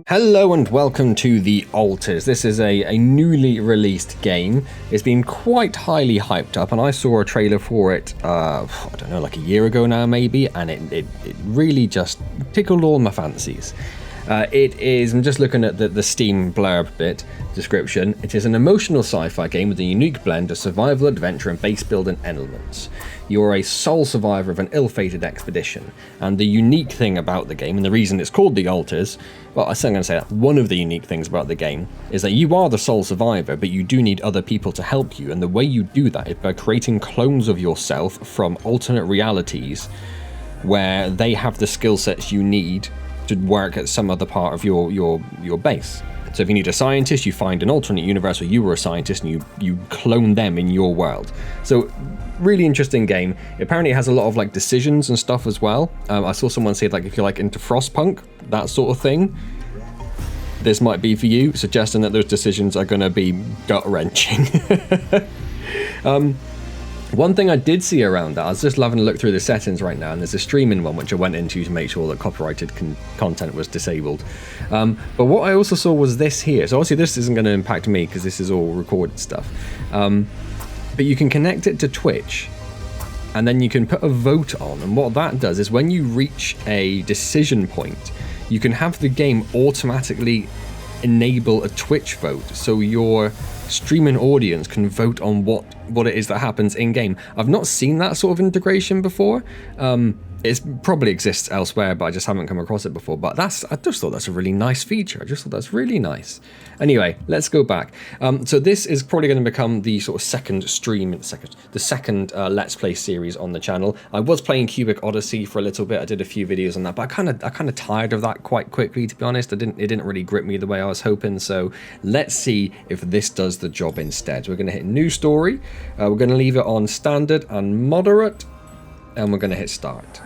Hello and welcome to The Alters. This is a newly released game. It's been quite highly hyped up, and I saw a trailer for it, I don't know, like a year ago now maybe, and it really just tickled all my fancies. It is, I'm just looking at the Steam blurb bit description. It is an emotional sci-fi game with a unique blend of survival, adventure, and base building elements. You're a sole survivor of an ill-fated expedition, and the unique thing about the game, and the reason it's called The Alters, well, I'm going to say that one of the unique things about the game is that you are the sole survivor, but you do need other people to help you, and the way you do that is by creating clones of yourself from alternate realities where they have the skill sets you need to work at some other part of your base. So if you need a scientist, you find an alternate universe where you were a scientist and you clone them in your world. So really interesting game. Apparently it has a lot of like decisions and stuff as well. I saw someone say like if you're like into Frostpunk, that sort of thing, this might be for you, suggesting that those decisions are going to be gut-wrenching. One thing I did see around that, I was just having a look through the settings right now, and there's a streaming one which I went into to make sure that copyrighted content was disabled. But what I also saw was this here. So obviously this isn't going to impact me because this is all recorded stuff. But you can connect it to Twitch, and then you can put a vote on. And what that does is when you reach a decision point, you can have the game automatically enable a Twitch vote, so your streaming audience can vote on what it is that happens in game. I've not seen that sort of integration before. It probably exists elsewhere, but I just haven't come across it before. But I just thought that's a really nice feature. I just thought that's really nice. Anyway, let's go back. So this is probably going to become the sort of second Let's Play series on the channel. I was playing Cubic Odyssey for a little bit. I did a few videos on that, but I kind of tired of that quite quickly, to be honest. It didn't really grip me the way I was hoping. So let's see if this does the job instead. We're going to hit new story. We're going to leave it on standard and moderate, and we're going to hit start.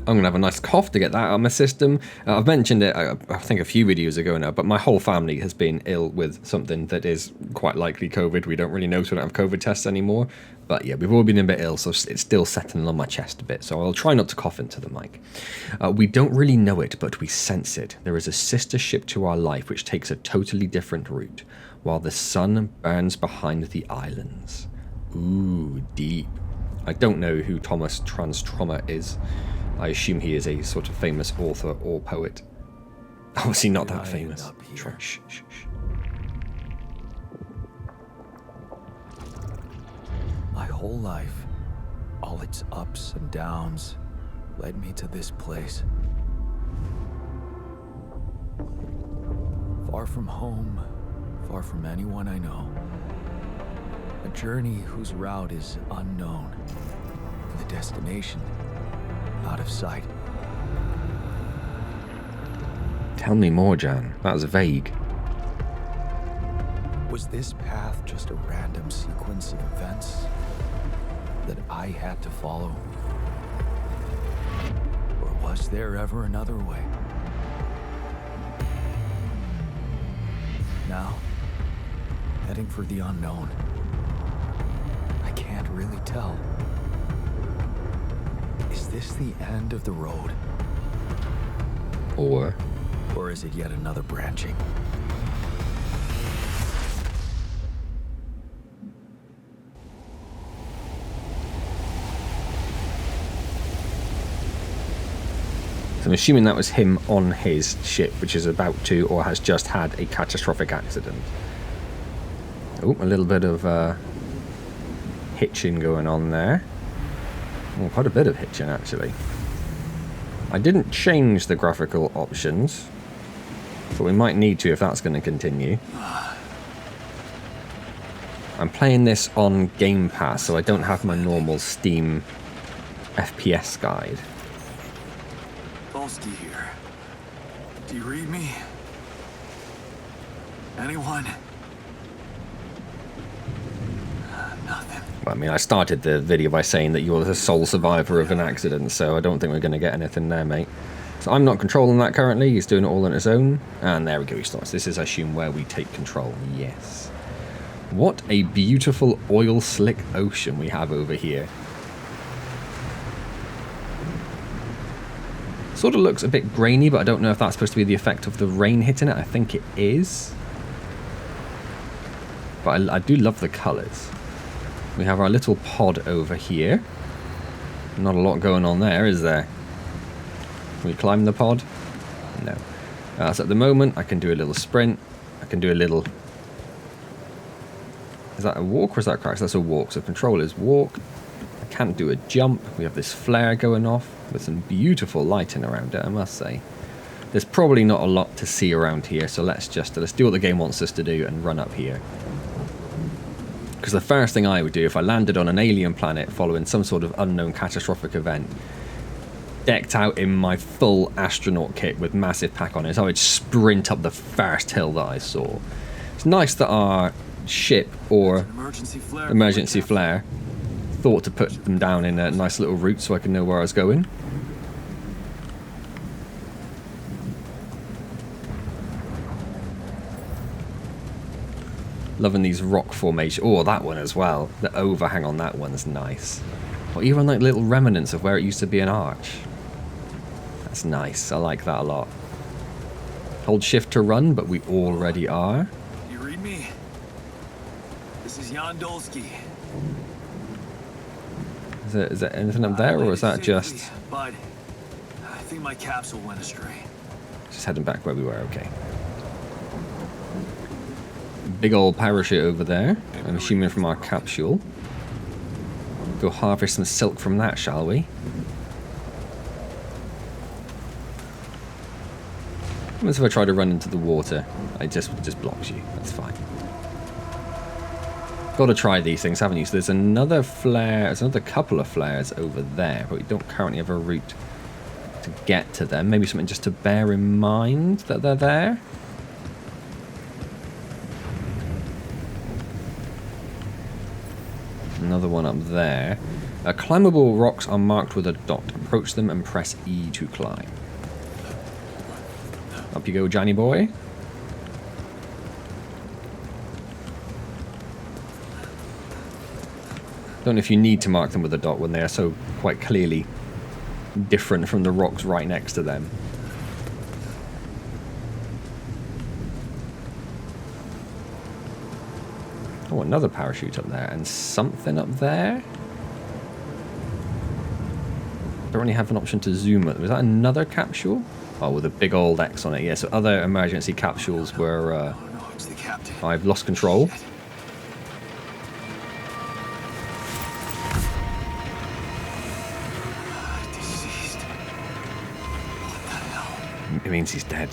I'm going to have a nice cough to get that out of my system. I've mentioned it, I think, a few videos ago now, but my whole family has been ill with something that is quite likely COVID. We don't really know, so we don't have COVID tests anymore. But yeah, we've all been a bit ill, so it's still settling on my chest a bit, so I'll try not to cough into the mic. We don't really know it, but we sense it. There is a sister ship to our life which takes a totally different route, while the sun burns behind the islands. Ooh, deep. I don't know who Thomas Tranströmer is. I assume he is a sort of famous author or poet. Obviously not that famous. Shh. My whole life, all its ups and downs, led me to this place. Far from home, far from anyone I know. A journey whose route is unknown, and the destination out of sight. Tell me more, Jan. That was vague. Was this path just a random sequence of events that I had to follow? Or was there ever another way? Now, heading for the unknown. I can't really tell. Is this the end of the road? Or is it yet another branching? So I'm assuming that was him on his ship, which is about to or has just had a catastrophic accident. Oh, a little bit of hitching going on there. Well, quite a bit of hitching, actually. I didn't change the graphical options, but we might need to if that's going to continue. I'm playing this on Game Pass, so I don't have my normal Steam FPS guide. Volsky here. Do you read me? Anyone? Nothing. Well, I mean, I started the video by saying that you're the sole survivor of an accident, so I don't think we're going to get anything there, mate. So I'm not controlling that currently. He's doing it all on his own. And there we go, he starts. This is, I assume, where we take control. Yes. What a beautiful oil slick ocean we have over here. Sort of looks a bit grainy, but I don't know if that's supposed to be the effect of the rain hitting it. I think it is. But I do love the colours. We have our little pod over here. Not a lot going on there, is there? Can we climb the pod? No. So at the moment, I can do a little sprint. I can do a little... Is that a walk or is that a crouch? That's a walk. So control is walk. I can't do a jump. We have this flare going off with some beautiful lighting around it, I must say. There's probably not a lot to see around here, so let's do what the game wants us to do and run up here. Because the first thing I would do if I landed on an alien planet following some sort of unknown catastrophic event, decked out in my full astronaut kit with massive pack on it, I would sprint up the first hill that I saw. It's nice that our ship or emergency flare thought to put them down in a nice little route so I could know where I was going. Loving these rock formations. Oh, that one as well. The overhang on that one's nice. Or even like little remnants of where it used to be an arch. That's nice. I like that a lot. Hold shift to run, but we already are. You read me? This is Jan Dolsky. Is there anything up there, or is that just... But I think my capsule went astray. Just heading back where we were, okay. Big old parachute over there. I'm assuming from our capsule. Go harvest some silk from that, shall we? What if I try to run into the water? It just blocks you. That's fine. Got to try these things, haven't you? So there's another flare. There's another couple of flares over there, but we don't currently have a route to get to them. Maybe something just to bear in mind that they're there. Another one up there. Climbable rocks are marked with a dot. Approach them and press E to climb. Up you go, Johnny boy. Don't know if you need to mark them with a dot when they are so quite clearly different from the rocks right next to them. Oh, another parachute up there, and something up there? Don't really have an option to zoom it. Was that another capsule? Oh, with a big old X on it, yeah. So other emergency capsules were... Oh, no, it's the captain. I've lost control. Shit. Deceased. What the hell? It means he's dead.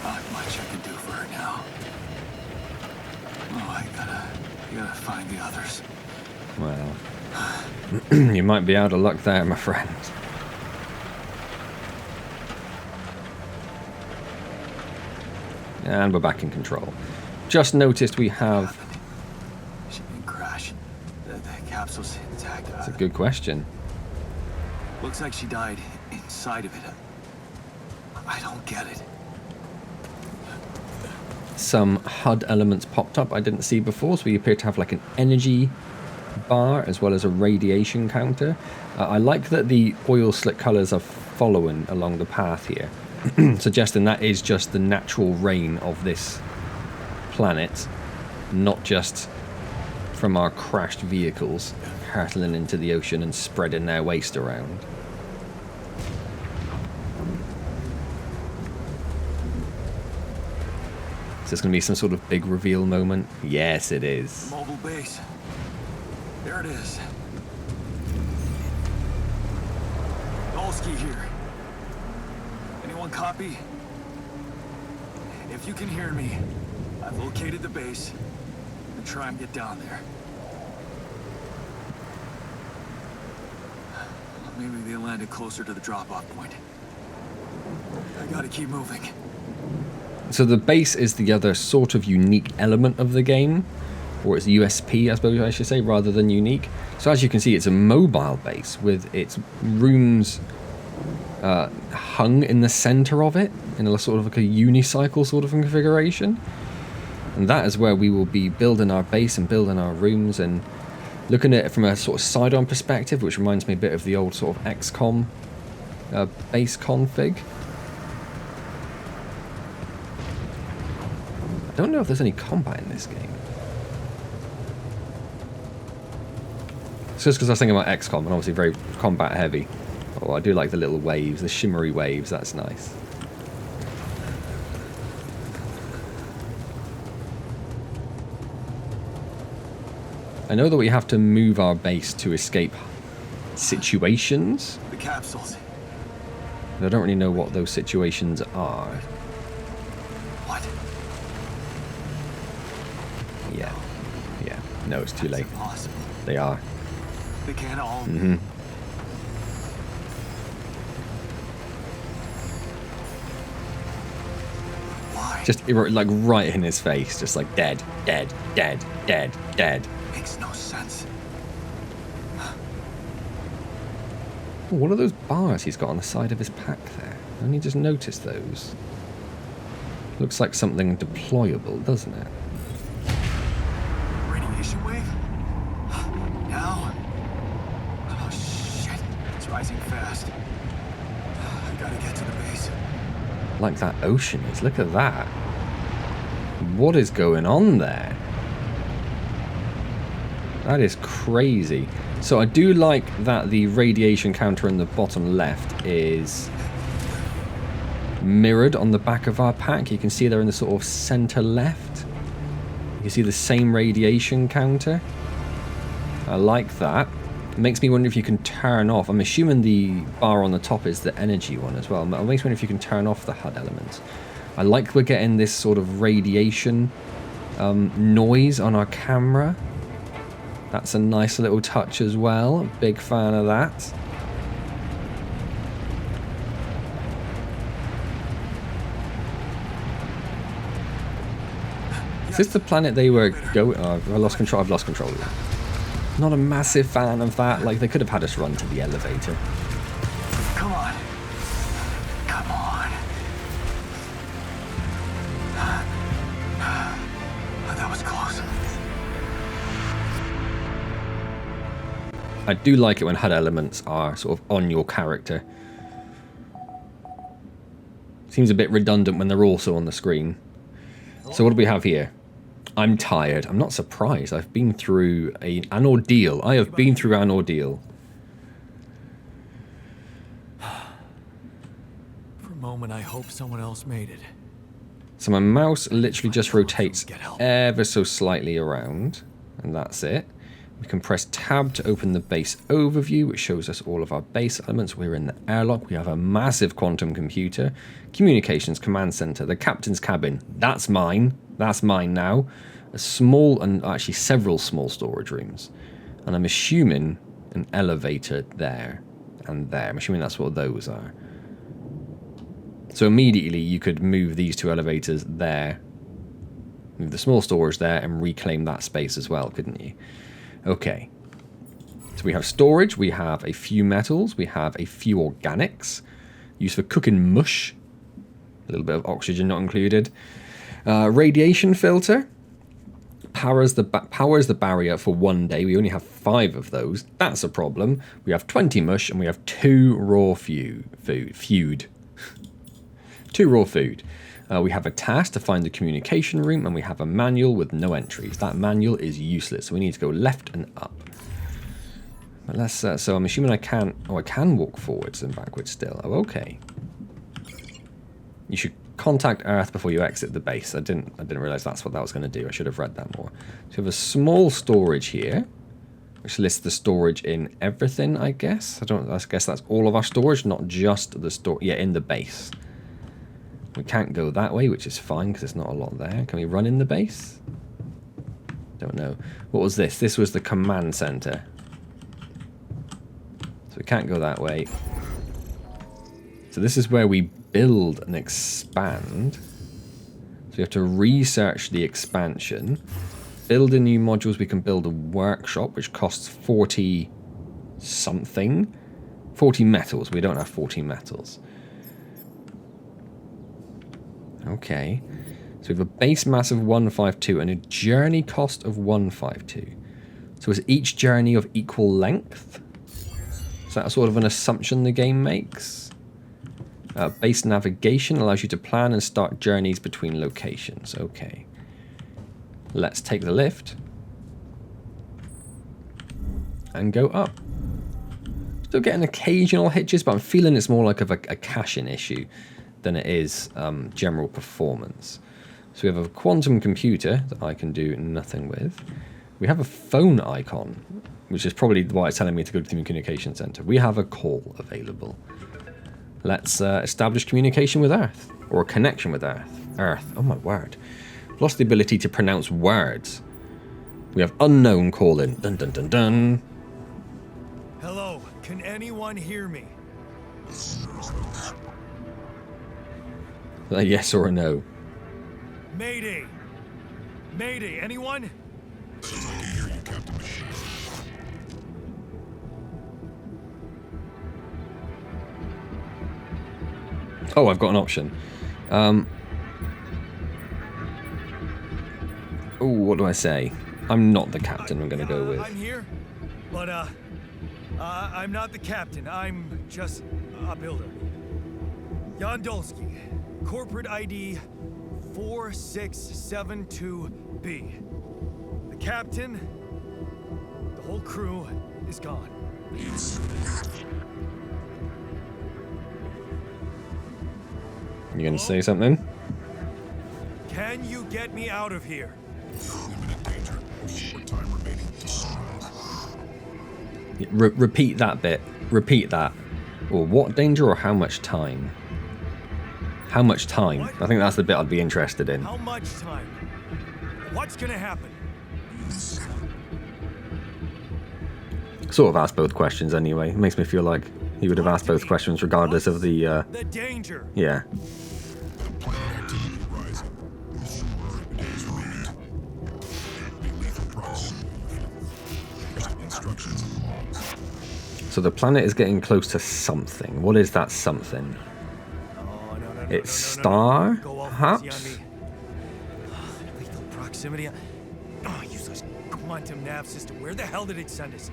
Not much I can do for her now. Oh, I gotta find the others. Well, you might be out of luck there, my friend. And we're back in control. Just noticed we have... She didn't crash. The capsule's intact. That's a good question. Looks like she died inside of it. I don't get it. Some HUD elements popped up I didn't see before, so we appear to have like an energy bar as well as a radiation counter. I like that the oil slick colours are following along the path here, suggesting that is just the natural rain of this planet, not just from our crashed vehicles hurtling into the ocean and spreading their waste around. Is this going to be some sort of big reveal moment? Yes, it is. Mobile base. There it is. Dolsky here. Anyone copy? If you can hear me, I've located the base and try and get down there. Maybe they landed closer to the drop-off point. I gotta keep moving. So the base is the other sort of unique element of the game, or it's USP, I suppose I should say, rather than unique. So as you can see, it's a mobile base with its rooms hung in the center of it, in a sort of like a unicycle sort of configuration. And that is where we will be building our base and building our rooms, and Looking at it from a sort of side-on perspective, which reminds me a bit of the old sort of XCOM base config. I don't know if there's any combat in this game. It's just because I was thinking about XCOM, and obviously very combat heavy. Oh, I do like the little waves, the shimmery waves, that's nice. I know that we have to move our base to escape situations. The capsules. But I don't really know what those situations are. What? Yeah. Yeah. No, it's too late. Impossible. They are. They can't all. Mm-hmm. Why? Just like right in his face, just like dead, dead, dead, dead, dead. Makes no sense. Oh, what are those bars he's got on the side of his pack there? I only just noticed those. Looks like something deployable, doesn't it? Radiation wave? Now? Oh shit. It's rising fast. I gotta get to the base. Like that ocean is. Look at that. What is going on there? That is crazy. So I do like that the radiation counter in the bottom left is mirrored on the back of our pack. You can see there in the sort of center left. You can see the same radiation counter. I like that. It makes me wonder if you can turn off. I'm assuming the bar on the top is the energy one as well. It makes me wonder if you can turn off the HUD elements. I like we're getting this sort of radiation noise on our camera. That's a nice little touch as well. Big fan of that. Is this the planet they were going? Oh, I lost control. I've lost control of that. Not a massive fan of that. Like, they could have had us run to the elevator. Come on. Come on. That was close. I do like it when HUD elements are sort of on your character. Seems a bit redundant when they're also on the screen. So what do we have here? I'm tired. I'm not surprised. I've been through an ordeal. I have been through an ordeal. For a moment, I hope someone else made it. So my mouse literally just rotates ever so slightly around, and that's it. We can press tab to open the base overview, which shows us all of our base elements. We're in the airlock. We have a massive quantum computer, communications command center, the captain's cabin. That's mine. That's mine now. A small, and actually several small storage rooms. And I'm assuming an elevator there and there. I'm assuming that's what those are. So immediately you could move these two elevators there, move the small storage there, and reclaim that space as well, couldn't you? Okay, so we have storage, we have a few metals, we have a few organics, used for cooking mush, a little bit of oxygen not included. Radiation filter, powers the barrier for 1 day, we only have 5 of those, that's a problem. We have 20 mush and we have 2 raw food. 2 raw food. We have a task to find the communication room, and we have a manual with no entries. That manual is useless, so we need to go left and up. But let's. So I'm assuming I can't. Oh, I can walk forwards and backwards still. Oh, okay. You should contact Earth before you exit the base. I didn't realize that's what that was going to do. I should have read that more. So we have a small storage here, which lists the storage in everything. I guess. I guess that's all of our storage, not just the store. Yeah, in the base. We can't go that way, which is fine because there's not a lot there. Can we run in the base? Don't know. What was this? This was the command center. So we can't go that way. So this is where we build and expand. So we have to research the expansion. Build in new modules. We can build a workshop, which costs 40 something. 40 metals. We don't have 40 metals. Okay, so we have a base mass of 152 and a journey cost of 152. So is each journey of equal length? Is that sort of an assumption the game makes? Base navigation allows you to plan and start journeys between locations. Okay. Let's take the lift. And go up. Still getting occasional hitches, but I'm feeling it's more like of a caching issue than it is general performance. So we have a quantum computer that I can do nothing with. We have a phone icon, which is probably why it's telling me to go to the communication center. We have a call available. Let's establish communication with Earth, or a connection with Earth. Oh my word. Lost the ability to pronounce words. We have unknown calling. Dun dun dun dun. Hello, can anyone hear me? A yes or a no. Mayday! Mayday, anyone? I can hear you, Captain Machine. Oh, I've got an option. Oh, what do I say? I'm not the captain I'm going to go with. I'm here, but I'm not the captain. I'm just a builder. Yondolski, corporate ID 4672B. The captain, the whole crew is gone. You going to say something? Can you get me out of here? Imminent danger. Short time remaining. Repeat that bit. Repeat that. Or what danger or how much time? How much time? What? I think that's the bit I'd be interested in. How much time? What's gonna happen? Sort of asked both questions anyway. It makes me feel like he would have asked both questions regardless of the, The danger. yeah. Planet activity rising. 4 days remaining. Be lethal proximity. Instructions and logs. So the planet is getting close to something. What is that something? Oh, no. It's star, Go all perhaps? easy on me. Lethal proximity. Oh, useless quantum nav system. Where the hell did it send us?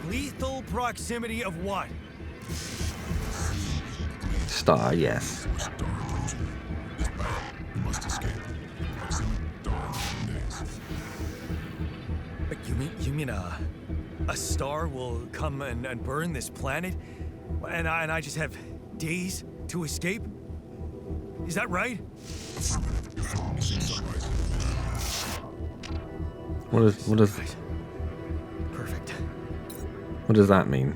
Lethal proximity of what? Star, yes. Star approaching. This battle. We must escape. Proximity. Dawn. Days. But you mean a star will come and burn this planet, and I just have days to escape? Is that right? What does Perfect. what does that mean?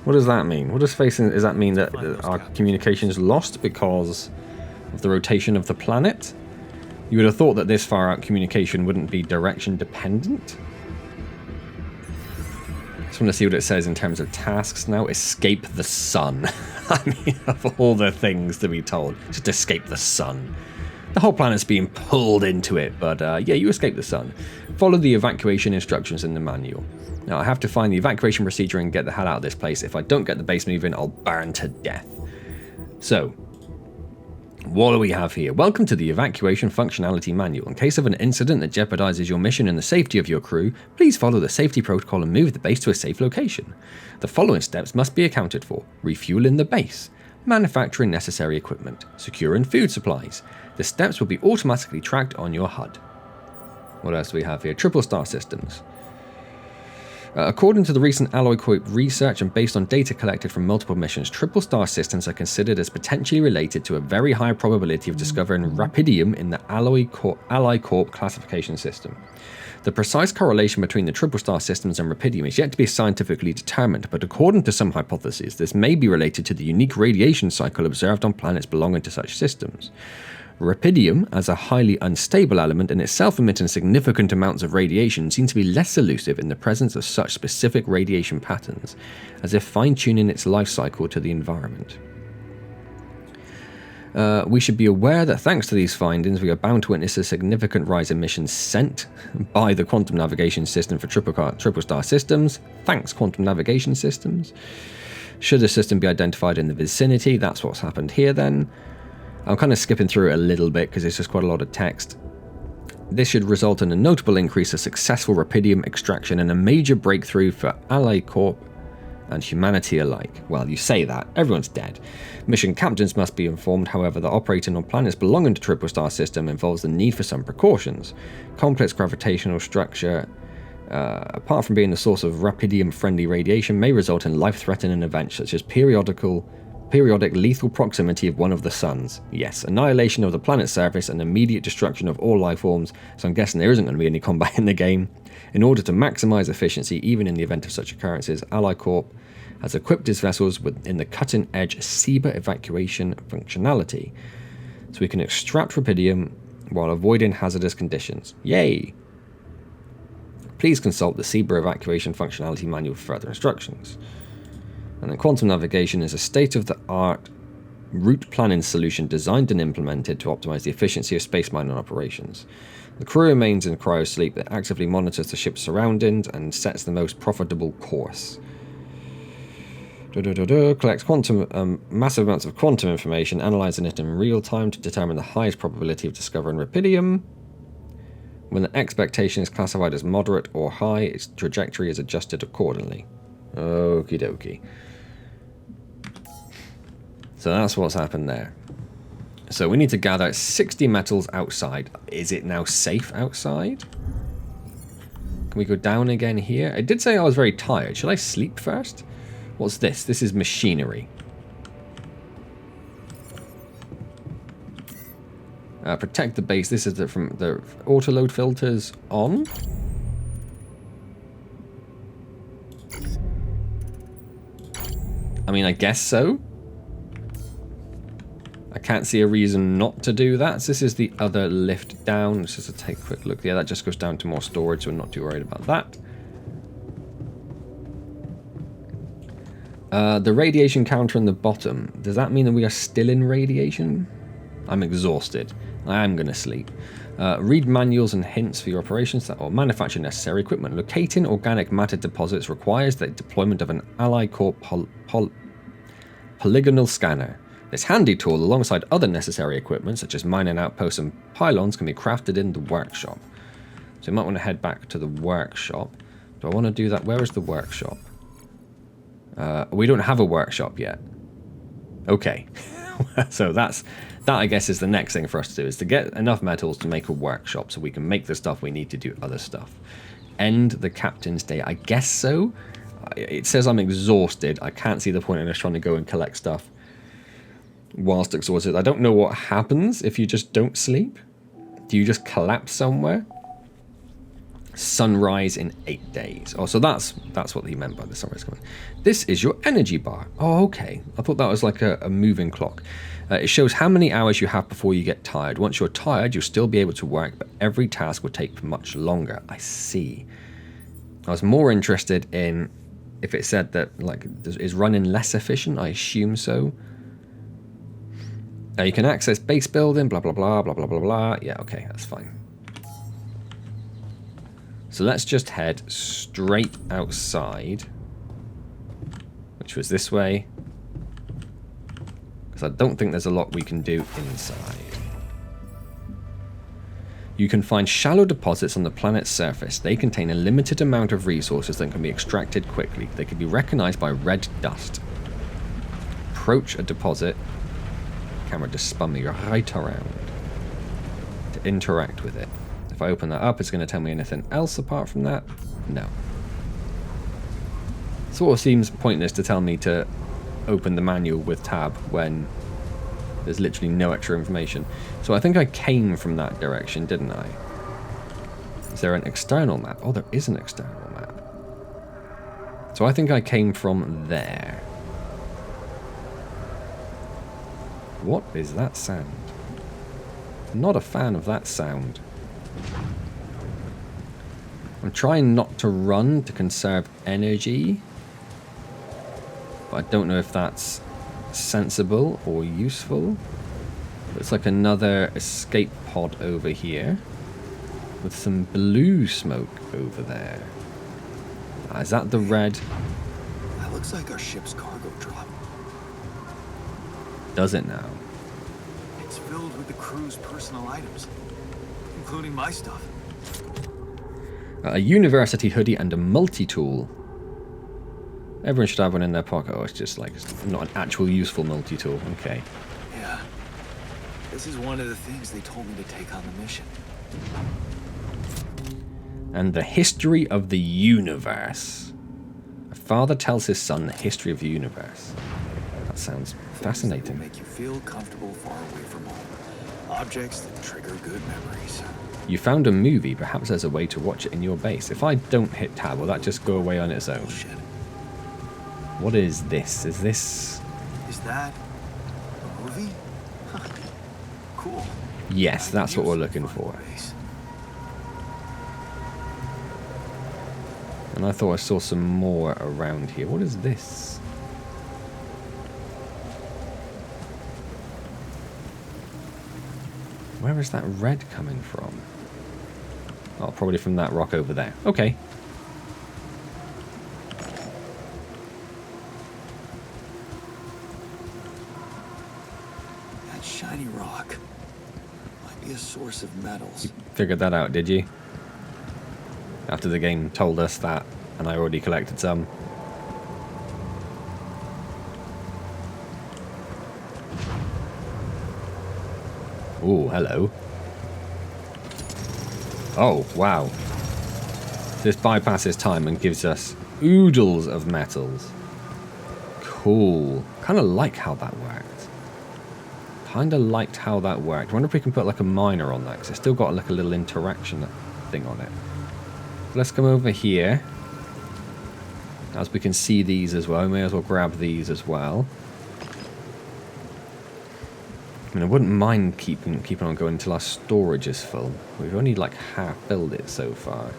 What does that mean? What does does that mean that our communication is lost because of the rotation of the planet? You would have thought that this far out communication wouldn't be direction dependent. Just want to see what it says in terms of tasks now. Escape the sun. I mean, of all the things to be told, just escape the sun. The whole planet's being pulled into it, but yeah, you escape the sun. Follow the evacuation instructions in the manual. Now, I have to find the evacuation procedure and get the hell out of this place. If I don't get the base moving, I'll burn to death. So, what do we have here? Welcome to the Evacuation Functionality Manual. In case of an incident that jeopardizes your mission and the safety of your crew, please follow the safety protocol and move the base to a safe location. The following steps must be accounted for: refueling the base, manufacturing necessary equipment, securing food supplies. The steps will be automatically tracked on your HUD. What else do we have here? Triple star systems. According to the recent Alloy Corp research and based on data collected from multiple missions, triple star systems are considered as potentially related to a very high probability of discovering rapidium in the Ally Corp classification system. The precise correlation between the triple star systems and rapidium is yet to be scientifically determined, but according to some hypotheses, this may be related to the unique radiation cycle observed on planets belonging to such systems. Rapidium, as a highly unstable element and itself emitting significant amounts of radiation, seems to be less elusive in the presence of such specific radiation patterns, as if fine-tuning its life cycle to the environment. We should be aware that thanks to these findings, we are bound to witness a significant rise in missions sent by the quantum navigation system for triple star systems. Thanks, quantum navigation systems. Should a system be identified in the vicinity, that's what's happened here then. I'm kind of skipping through it a little bit because it's just quite a lot of text. This should result in a notable increase of successful Rapidium extraction and a major breakthrough for Ally Corp and humanity alike. Well, you say that, everyone's dead. Mission captains must be informed, however, that operating on planets belonging to Triple Star System involves the need for some precautions. Complex gravitational structure, apart from being the source of Rapidium-friendly radiation, may result in life-threatening events such as periodic lethal proximity of one of the suns. Yes, annihilation of the planet's surface and immediate destruction of all life forms, so I'm guessing there isn't going to be any combat in the game. In order to maximize efficiency, even in the event of such occurrences, Ally Corp has equipped its vessels within the cutting-edge SIBA evacuation functionality, so we can extract Rapidium while avoiding hazardous conditions. Yay! Please consult the SIBA evacuation functionality manual for further instructions. And then quantum navigation is a state-of-the-art route planning solution designed and implemented to optimize the efficiency of space mining operations. The crew remains in cryosleep that actively monitors the ship's surroundings and sets the most profitable course. Collects massive amounts of quantum information, analyzing it in real time to determine the highest probability of discovering Rapidium. When the expectation is classified as moderate or high, its trajectory is adjusted accordingly. Okie dokie. So that's what's happened there. So we need to gather 60 metals outside. Is it now safe outside? Can we go down again here? It did say I was very tired. Should I sleep first? What's this? This is machinery. Protect the base. This is from the autoload filters on. I mean, I guess so. I can't see a reason not to do that. So this is the other lift down. Let's just take a quick look. Yeah, that just goes down to more storage, so I'm not too worried about that. The radiation counter on the bottom. Does that mean that we are still in radiation? I'm exhausted. I am going to sleep. Read manuals and hints for your operations or manufacture necessary equipment. Locating organic matter deposits requires the deployment of an Ally Corp polygonal scanner. This handy tool, alongside other necessary equipment, such as mining outposts and pylons, can be crafted in the workshop. So you might want to head back to the workshop. Do I want to do that? Where is the workshop? We don't have a workshop yet. Okay. So that I guess is the next thing for us to do, is to get enough metals to make a workshop so we can make the stuff we need to do other stuff. End the captain's day. I guess so. It says I'm exhausted. I can't see the point in us trying to go and collect stuff whilst exhausted. I don't know what happens if you just don't sleep. Do you just collapse somewhere? Sunrise in 8 days. Oh, so that's what he meant by the sunrise coming. This is your energy bar. Oh, okay. I thought that was like a moving clock. It shows how many hours you have before you get tired. Once you're tired, you'll still be able to work, but every task will take much longer. I see. I was more interested in if it said that, like, is running less efficient. I assume so. You can access base building, blah, blah, blah, blah, blah, blah, blah. Yeah, okay, that's fine. So let's just head straight outside, which was this way, because I don't think there's a lot we can do inside. You can find shallow deposits on the planet's surface. They contain a limited amount of resources that can be extracted quickly. They can be recognized by red dust. Approach a deposit. Camera just spun me right around to interact with it. If I open that up, it's going to tell me anything else apart from that? No. Sort of seems pointless to tell me to open the manual with tab when there's literally no extra information. So I think I came from that direction, didn't I? Is there an external map? Oh, there is an external map. So I think I came from there. What is that sound? I'm not a fan of that sound. I'm trying not to run to conserve energy, but I don't know if that's sensible or useful. Looks like another escape pod over here with some blue smoke over there. Is that the red? That looks like our ship's cargo drop. Does it now? It's filled with the crew's personal items, including my stuff. A university hoodie and a multi-tool. Everyone should have one in their pocket. Oh, it's just like, it's not an actual useful multi-tool. Okay. Yeah. This is one of the things they told me to take on the mission. And the history of the universe. A father tells his son the history of the universe. That sounds fascinating. Make you feel comfortable far away from home. Objects that trigger good memories. You found a movie. Perhaps there's a way to watch it in your base. If I don't hit tab, will that just go away on its own? Bullshit. What is this? Is this... Is that a movie? Huh. Cool. Yes, that's what we're looking for. And I thought I saw some more around here. What is this? Where is that red coming from? Oh, probably from that rock over there. Okay. That shiny rock might be a source of metals. Figured that out, did you? After the game told us that, and I already collected some. Ooh, hello. Oh, wow. This bypasses time and gives us oodles of metals. Cool. Kind of like how that worked. Kind of liked how that worked. I wonder if we can put like a miner on that, because it's still got like a little interaction thing on it. Let's come over here. As we can see these as well, we may as well grab these as well. I mean, I wouldn't mind keeping on going until our storage is full. We've only like half filled it so far.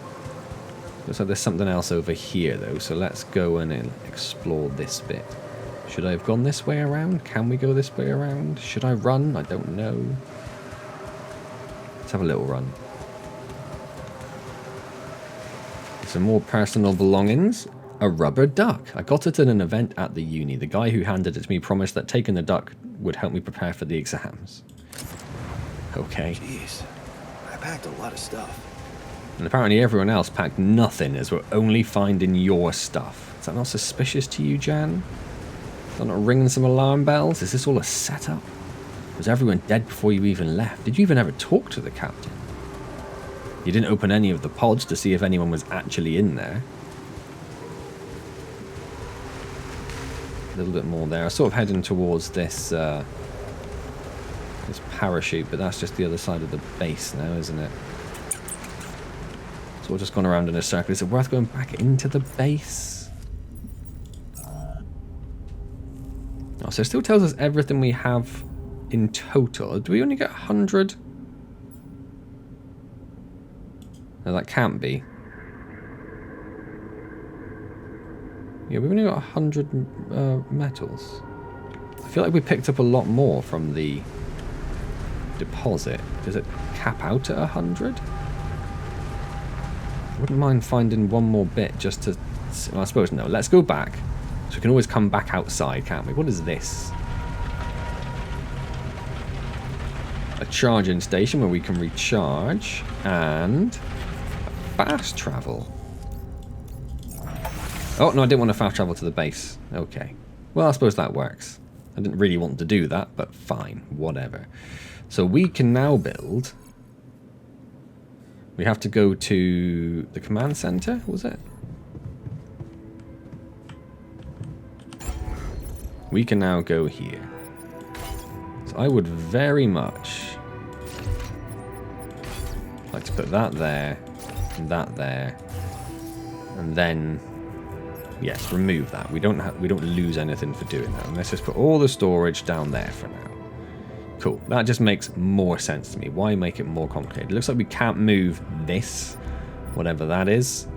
Looks like there's something else over here though, so let's go and explore this bit. Should I have gone this way around? Can we go this way around? Should I run? I don't know. Let's have a little run. Some more personal belongings. A rubber duck. I got it at an event at the uni. The guy who handed it to me promised that taking the duck would help me prepare for the exams. Okay. Jeez, I packed a lot of stuff. And apparently everyone else packed nothing, as we're only finding your stuff. Is that not suspicious to you, Jan? Is that not ringing some alarm bells? Is this all a setup? Was everyone dead before you even left? Did you even ever talk to the captain? You didn't open any of the pods to see if anyone was actually in there. A little bit more there. I'm sort of heading towards this this parachute, but that's just the other side of the base now, isn't it? So we've just gone around in a circle. Is it worth going back into the base? Oh, so it still tells us everything we have in total. Do we only get 100? No, that can't be. Yeah, we've only got 100 metals. I feel like we picked up a lot more from the deposit. Does it cap out at 100? I wouldn't mind finding one more bit just to... Well, I suppose no. Let's go back. So we can always come back outside, can't we? What is this? A charging station where we can recharge. And... fast travel. Oh, no, I didn't want to fast travel to the base. Okay. Well, I suppose that works. I didn't really want to do that, but fine. Whatever. So we can now build... We have to go to the command center, was it? We can now go here. So I would very much like to put that there, and that there, and then yes, remove that. We don't lose anything for doing that. And let's just put all the storage down there for now. Cool. That just makes more sense to me. Why make it more complicated? It looks like we can't move this, whatever that is.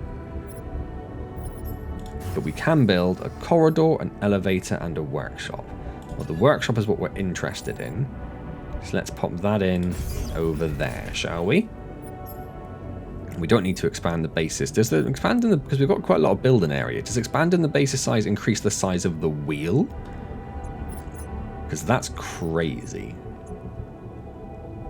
But we can build a corridor, an elevator, and a workshop. Well, the workshop is what we're interested in. So let's pop that in over there, shall we? We don't need to expand the bases. Does the expanding the, because we've got quite a lot of building area, does expanding the bases size increase the size of the wheel? Because that's crazy.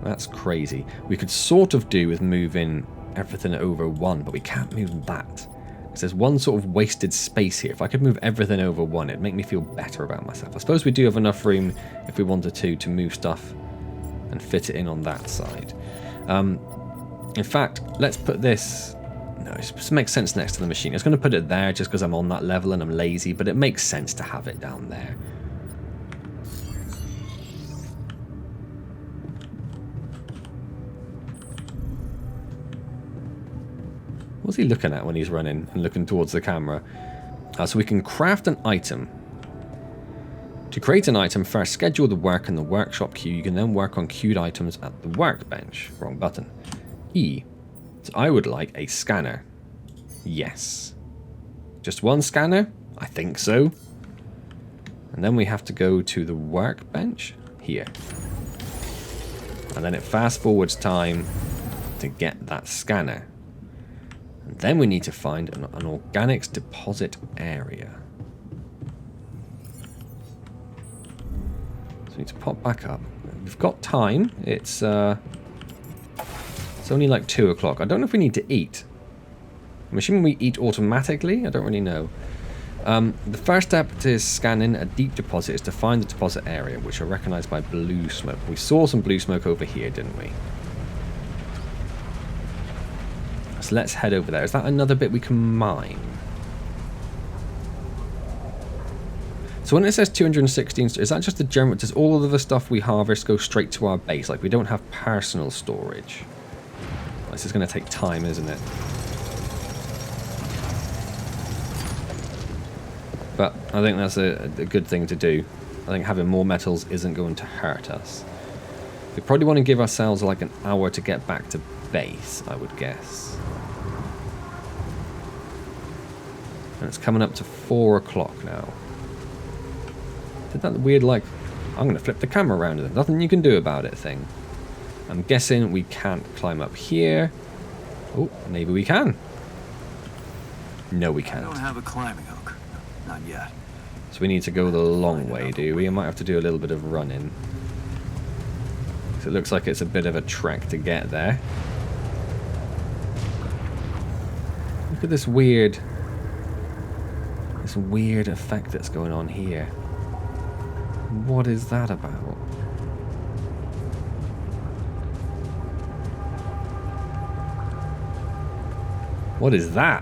That's crazy. We could sort of do with moving everything over 1, but we can't move that. Because there's one sort of wasted space here. If I could move everything over 1, it'd make me feel better about myself. I suppose we do have enough room, if we wanted to move stuff and fit it in on that side. In fact, let's put this... No, it makes sense next to the machine. I was going to put it there just because I'm on that level and I'm lazy, but it makes sense to have it down there. What's he looking at when he's running and looking towards the camera? So we can craft an item. To create an item, first schedule the work in the workshop queue. You can then work on queued items at the workbench. Wrong button. E. So I would like a scanner. Yes. Just one scanner? I think so. And then we have to go to the workbench here. And then it fast forwards time to get that scanner. And then we need to find an organics deposit area. So we need to pop back up. We've got time. It's only like 2 o'clock. I don't know if we need to eat. I'm assuming we eat automatically. I don't really know. The first step to scanning a deep deposit is to find the deposit area, which are recognized by blue smoke. We saw some blue smoke over here, didn't we? So let's head over there. Is that another bit we can mine? So when it says 216, is that just the general... Does all of the stuff we harvest go straight to our base? Like, we don't have personal storage. This is going to take time, isn't it? But I think that's a good thing to do. I think having more metals isn't going to hurt us. We probably want to give ourselves like an hour to get back to base, I would guess. And it's coming up to 4 o'clock now. Did that weird, like, I'm going to flip the camera around. There's nothing you can do about it thing. I'm guessing we can't climb up here. Oh, maybe we can. No, we can't. I don't have a climbing hook. Not yet. So we need to go the long way, do we? I might have to do a little bit of running. So it looks like it's a bit of a trek to get there. Look at this weird effect that's going on here. What is that about? What is that?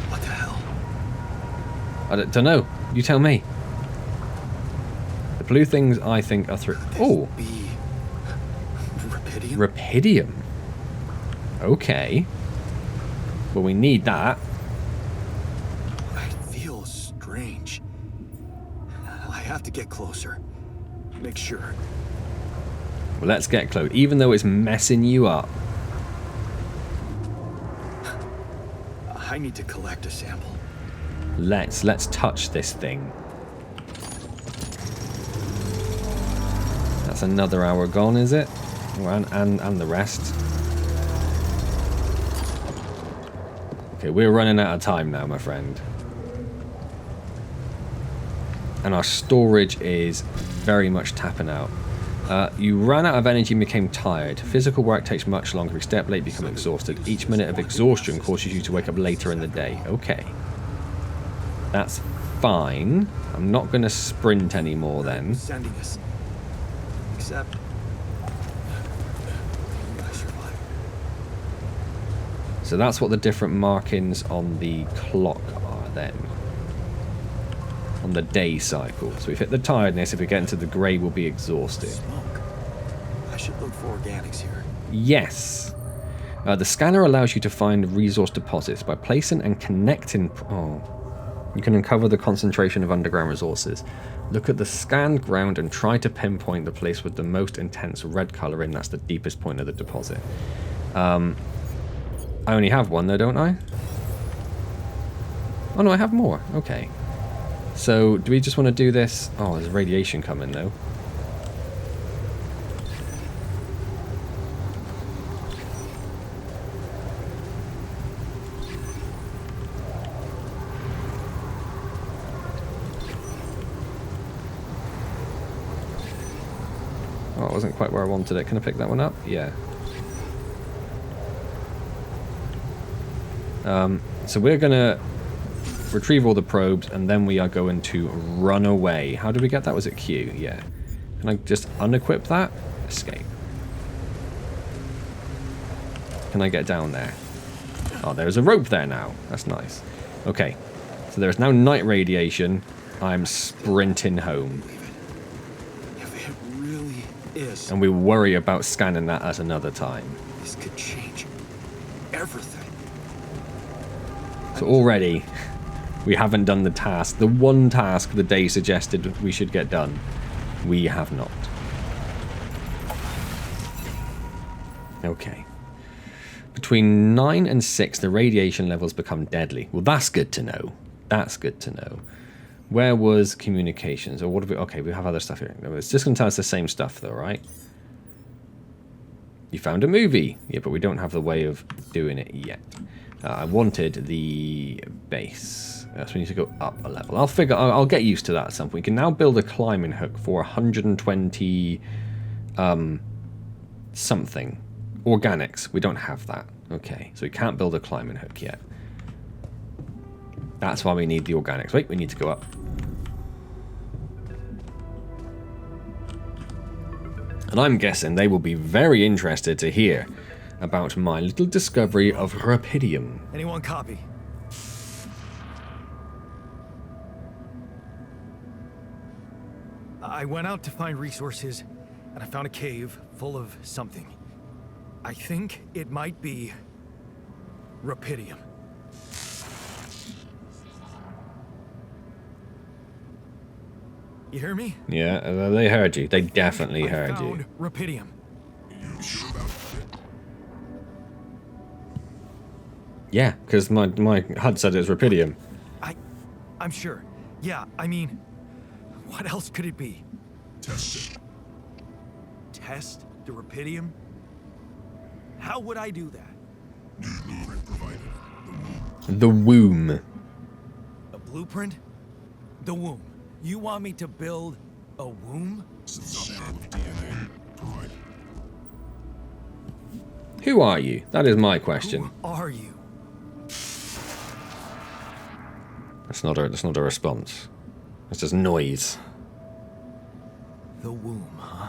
What the hell? I don't know. You tell me. The blue things I think are through... Oh! Be Rapidium? Rapidium? Okay. Well, we need that. It feels strange. I have to get closer. Make sure. Well, let's get close. Even though it's messing you up. I need to collect a sample. Let's touch this thing. That's another hour gone, is it? Oh, and the rest. Okay, we're running out of time now, my friend. And our storage is very much tapping out. You ran out of energy and became tired. Physical work takes much longer. If you step late, become exhausted. Each minute of exhaustion causes you to wake up later in the day. Okay. That's fine. I'm not going to sprint anymore then. Sending us. Except... I survived. So that's what the different markings on the clock are then. On the day cycle. So we've hit the tiredness. If we get into the grey, we'll be exhausted. Smoke. I should look for organics here. Yes. The scanner allows you to find resource deposits by placing and connecting... Oh. You can uncover the concentration of underground resources. Look at the scanned ground and try to pinpoint the place with the most intense red colouring. That's the deepest point of the deposit. I only have one though, don't I? Oh no, I have more. Okay. So, do we just want to do this? Oh, there's radiation coming though. wasn't quite where I wanted it. Can I pick that one up? Yeah. So we're going to retrieve all the probes, and then we are going to run away. How did we get that? Was it Q? Yeah. Can I just unequip that? Escape. Can I get down there? Oh, there's a rope there now. That's nice. Okay. So there's now night radiation. I'm sprinting home. If it really is, And we worry about scanning that at another time. this could change everything. So already, we haven't done the task. The one task the day suggested we should get done. We have not. Okay. Between 9 and 6, the radiation levels become deadly. Well, that's good to know. That's good to know. Where was communications? Or what have we... Okay, we have other stuff here. It's just going to tell us the same stuff, though, right? You found a movie. Yeah, but we don't have the way of doing it yet. I wanted the base. So we need to go up a level. I'll get used to that at some point. We can now build a climbing hook for 120 something. Organics. We don't have that. Okay, so we can't build a climbing hook yet. That's why we need the organics. Wait, we need to go up. And I'm guessing they will be very interested to hear about my little discovery of rupidium. Anyone copy? I went out to find resources, and I found a cave full of something. I think it might be rupidium. You hear me? Yeah, they heard you. They definitely heard I found you. rupidium. You sure about it? Yeah, because my HUD said it was rupidium. I'm sure. Yeah, I mean, what else could it be? Test it. Test the rupidium? How would I do that? New blueprint provided. The womb. A blueprint? The womb. You want me to build a womb? Sample of DNA provided. Who are you? That is my question. Who are you? That's not a response. It's just noise. The womb, huh?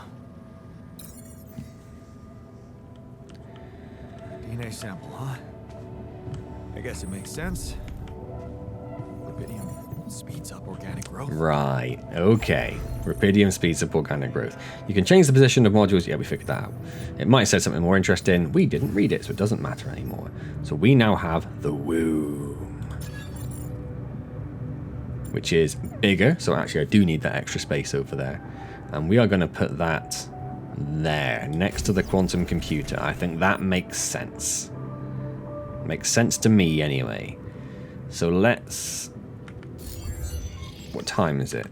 DNA sample, huh? I guess it makes sense. Rupidium speeds up organic growth. Right. Okay. Rupidium speeds up organic growth. You can change the position of modules. Yeah, we figured that out. It might say something more interesting. We didn't read it, so it doesn't matter anymore. So we now have the womb, which is bigger. So actually, I do need that extra space over there. And we are going to put that there, next to the quantum computer. I think that makes sense. Makes sense to me, anyway. So let's... What time is it?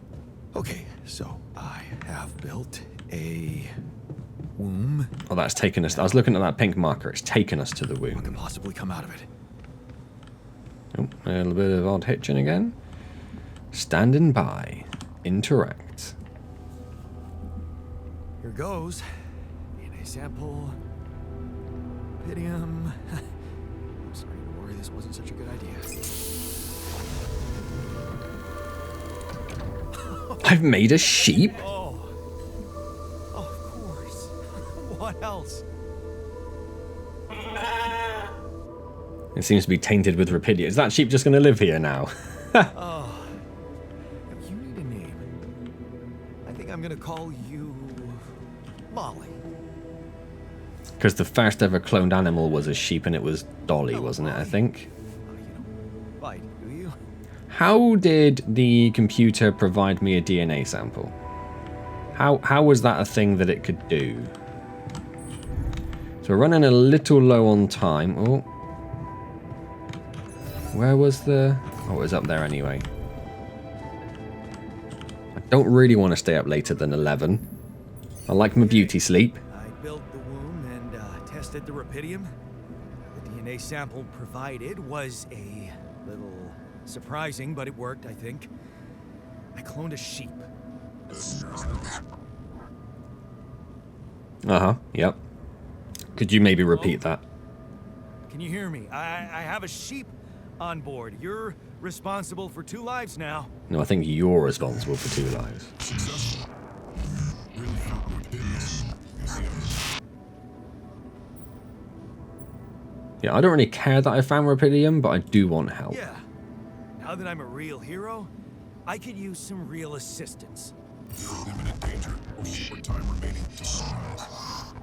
Okay, so I have built a womb. Oh, that's taken us... I was looking at that pink marker. It's taken us to the What could womb. possibly come out of it? Oh, a little bit of odd hitching again. Standing by. Interact. Here goes. DNA sample. Rupidium. I'm starting to worry this wasn't such a good idea. I've made a sheep? Oh, of course. What else? It seems to be tainted with rupidium. Is that sheep just going to live here now? Oh, you need a name. I think I'm gonna call you Molly. Because the first ever cloned animal was a sheep, and it was Dolly, wasn't it, I think? You don't bite, do you? How did the computer provide me a DNA sample? How was that a thing that it could do? So we're running a little low on time. Oh. Where was the... Oh, it was up there anyway. I don't really want to stay up later than 11. I like my beauty sleep. I built the womb and tested the rupidium. The DNA sample provided was a little surprising, but it worked, I think. I cloned a sheep. Uh-huh, yep. Could you maybe repeat that? Can you hear me? I have a sheep on board. You're responsible for 2 lives now. No, I think you're responsible for 2 lives. Successful. Really found what did this. Is the evidence. Yeah, I don't really care that I found Rapidium, but I do want help. Yeah. Now that I'm a real hero, I could use some real assistance. You're in imminent danger. Short time remaining to sunrise.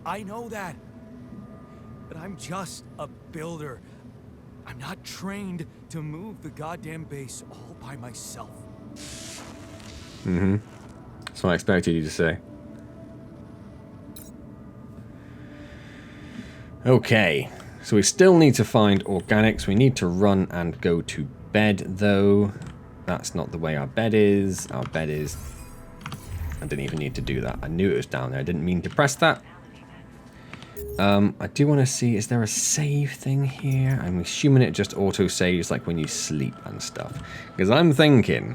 I know that. But I'm just a builder. I'm not trained to move the goddamn base all by myself. Mm-hmm. That's what I expected you to say. Okay, so we still need to find organics. We need to run and go to bed, though. That's not the way our bed is. Our bed is... I didn't even need to do that. I knew it was down there. I didn't mean to press that. I do want to see, is there a save thing here? I'm assuming it just auto-saves like when you sleep and stuff. Because I'm thinking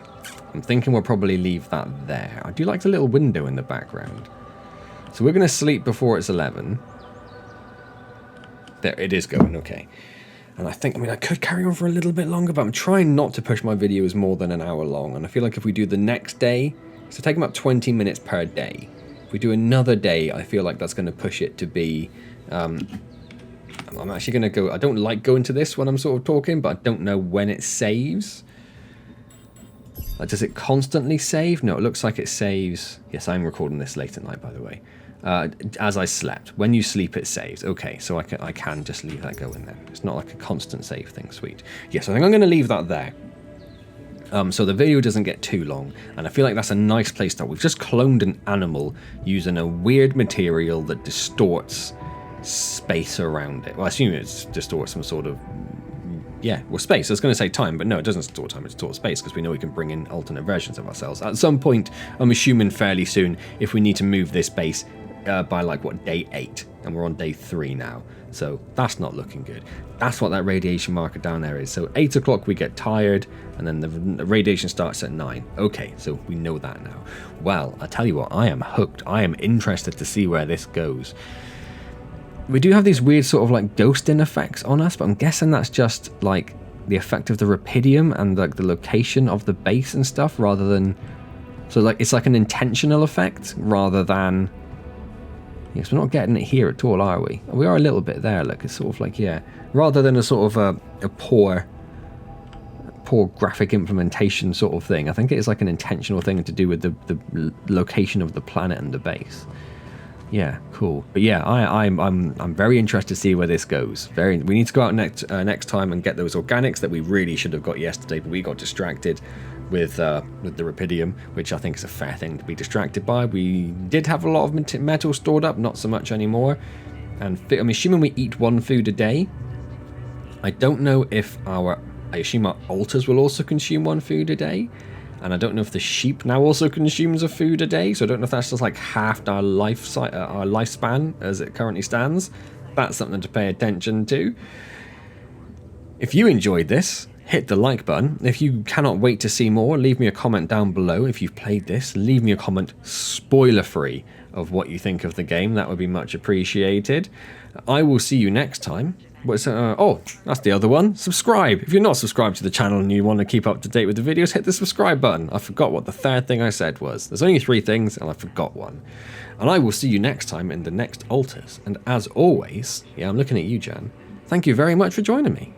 we'll probably leave that there. I do like the little window in the background. So we're going to sleep before it's 11. There, it is going, okay. And I mean, I could carry on for a little bit longer, but I'm trying not to push my videos more than an hour long. And I feel like if we do the next day, so take about 20 minutes per day. If we do another day, I feel like that's going to push it to be... I'm actually going to go... I don't like going to this when I'm sort of talking, but I don't know when it saves. Like, does it constantly save? No, it looks like it saves... Yes, I'm recording this late at night, by the way. As I slept. When you sleep, it saves. Okay, so I can just leave that going then. It's not like a constant save thing. Sweet. Yes, I think I'm going to leave that there. So the video doesn't get too long, and I feel like that's a nice place to start. We've just cloned an animal using a weird material that distorts space around it. Well, I assume it distorts some sort of... Yeah, well, space. I was going to say time, but no, it doesn't distort time, it distorts space, because we know we can bring in alternate versions of ourselves. At some point, I'm assuming fairly soon, if we need to move this base by, like, what, day 8? And we're on day 3 now. So that's not looking good. That's what that radiation marker down there is. So 8 o'clock we get tired, and then the radiation starts at 9. Okay, so we know that now. Well, I tell you what, I am hooked. I am interested to see where this goes. We do have these weird sort of like ghosting effects on us, but I'm guessing that's just like the effect of the Rapidium and like the location of the base and stuff, rather than... So like it's like an intentional effect rather than... Yes, we're not getting it here at all, are we? We are a little bit there, look. It's sort of like, yeah. Rather than a sort of a poor graphic implementation sort of thing. I think it is like an intentional thing to do with the location of the planet and the base. Yeah, cool. But yeah, I'm very interested to see where this goes. We need to go out next time and get those organics that we really should have got yesterday, but we got distracted with the Rapidium, which I think is a fair thing to be distracted by. We did have a lot of metal stored up, not so much anymore. And I'm assuming we eat 1 food a day. I don't know if I assume our altars will also consume 1 food a day. And I don't know if the sheep now also consumes a food a day. So I don't know if that's just like half our lifespan as it currently stands. That's something to pay attention to. If you enjoyed this, hit the like button. If you cannot wait to see more, leave me a comment down below. If you've played this, leave me a comment spoiler-free of what you think of the game. That would be much appreciated. I will see you next time. Oh, that's the other one. Subscribe. If you're not subscribed to the channel and you want to keep up to date with the videos, hit the subscribe button. I forgot what the third thing I said was. There's only 3 things and I forgot one. And I will see you next time in the next altars. And as always, yeah, I'm looking at you, Jan. Thank you very much for joining me.